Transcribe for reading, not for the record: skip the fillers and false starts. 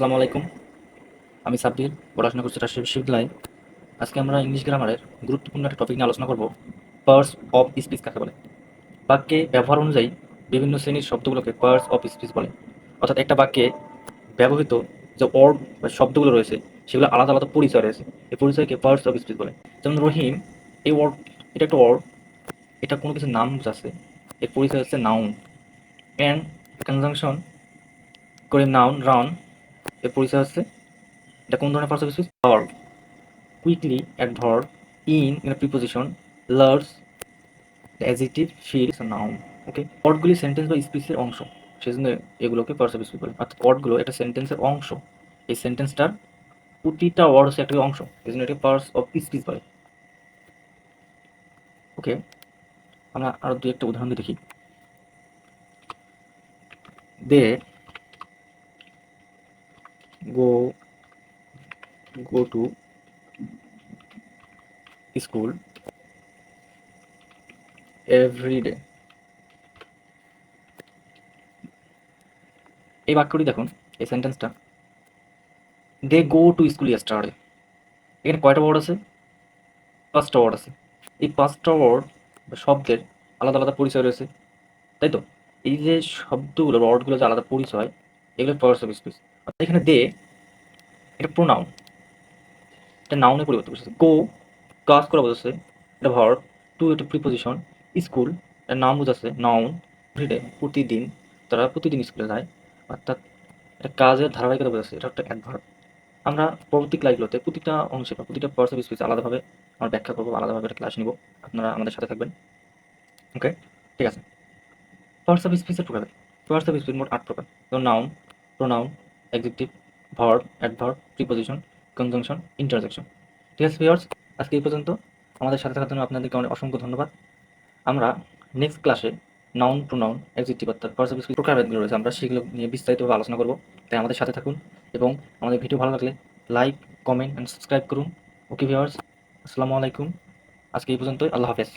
আসসালামু আলাইকুম। আমি সাব্বির, পড়াশোনা করছি রাজশাহী বিশ্ববিদ্যালয়ে। আজকে আমরা ইংলিশ গ্রামারের গুরুত্বপূর্ণ একটা টপিক নিয়ে আলোচনা করব। পার্টস অফ স্পিচ কাকে বলে? বাক্যে ব্যবহার অনুযায়ী বিভিন্ন শ্রেণীর শব্দগুলোকে পার্টস অফ স্পিচ বলে। অর্থাৎ একটা বাক্যে ব্যবহৃত যে ওয়ার্ড বা শব্দগুলো রয়েছে সেগুলো আলাদা আলাদা পরিচয় রয়েছে। এই পরিচয়কে পার্টস অফ স্পিচ বলে। যেমন রহিম, এই ওয়ার্ড, এটা একটা ওয়ার্ড, এটা কোনো কিছু নাম বোঝাচ্ছে। এর পরিচয় হচ্ছে নাউন। অ্যান্ড কনজাংশন করে নাউন রাউন, এর পরিচয় হচ্ছে এটা কোন ধরনের parts of speech? Verb. Quickly adverb, in এর preposition, large adjective, feel is noun. Okay, ওয়ার্ডগুলি সেন্টেন্স বা স্পিচের অংশ, সেজন্য এগুলোকে পার্টস অফ স্পিচ বলে। অর্থাৎ ওয়ার্ডগুলো একটা সেন্টেন্সের অংশ, এই সেন্টেন্সটার প্রতিটা ওয়ার্ড হচ্ছে একটা অংশ, এই জন্য এটাকে পার্টস অফ স্পিচ বলে। ওকে, আমরা আরো দু একটা উদাহরণ দিয়ে দেখি। They go go to school every day. এই বাক্যটি দেখুন, এই সেন্টেন্সটা, they go to school yesterday, এখানে কয়টা ওয়ার্ড আছে? পাঁচটা ওয়ার্ড আছে। এই পাঁচটা ওয়ার্ড বা শব্দের আলাদা আলাদা পরিচয় রয়েছে, তাই তো? এই যে শব্দগুলো, ওয়ার্ডগুলো যে আলাদা পরিচয়, এগুলো পার্টস অফ স্পিচ। অর্থাৎ এখানে দে, এটা প্রোনাউন, এটা নাউনে পরিবর্তন করছে। গো কাজ করা বোঝাচ্ছে, এটা ভার্ব। টু এটা প্রিপোজিশন। স্কুল এটা নাম বোঝাচ্ছে, নাউন। এভরিডে প্রতিদিন, তারা প্রতিদিন স্কুলে যায়, অর্থাৎ এটা কাজের ধারাবাহিকতা বোঝাচ্ছে, এটা একটা অ্যাডভার্ব। আমরা পরবর্তী ক্লাসগুলোতে প্রতিটা অংশে বা প্রতিটা পার্টস অফ স্পিচ আলাদাভাবে আমরা ব্যাখ্যা করবো, আলাদাভাবে একটা ক্লাস নিব। আপনারা আমাদের সাথে থাকবেন। ওকে, ঠিক আছে। পার্টস অফ স্পিচের প্রকার, পার্টস অফ স্পিচ মোট ৮ প্রকার। যেমন noun, pronoun, adjective, verb, adverb, preposition, conjunction, interjection. ঠিক আছে ভিউয়ার্স, আজকে এই পর্যন্ত। আমাদের সাথে থাকার জন্য আপনাদেরকে অনেক অসংখ্য ধন্যবাদ। আমরা নেক্সট ক্লাসে নাউন, প্রোনাউন, অ্যাডজেক্টিভ অর্থাৎ পার্টস অফ স্পিচ প্রকারভেদগুলো রয়েছে, আমরা সেগুলো নিয়ে বিস্তারিতভাবে আলোচনা করব। তাই আমাদের সাথে থাকুন এবং আমাদের ভিডিও ভালো লাগলে লাইক, কমেন্ট অ্যান্ড সাবস্ক্রাইব করুন। ওকে ভিউয়ার্স, আসসালামু আলাইকুম। আজকে এই পর্যন্তই। আল্লাহ হাফেজ।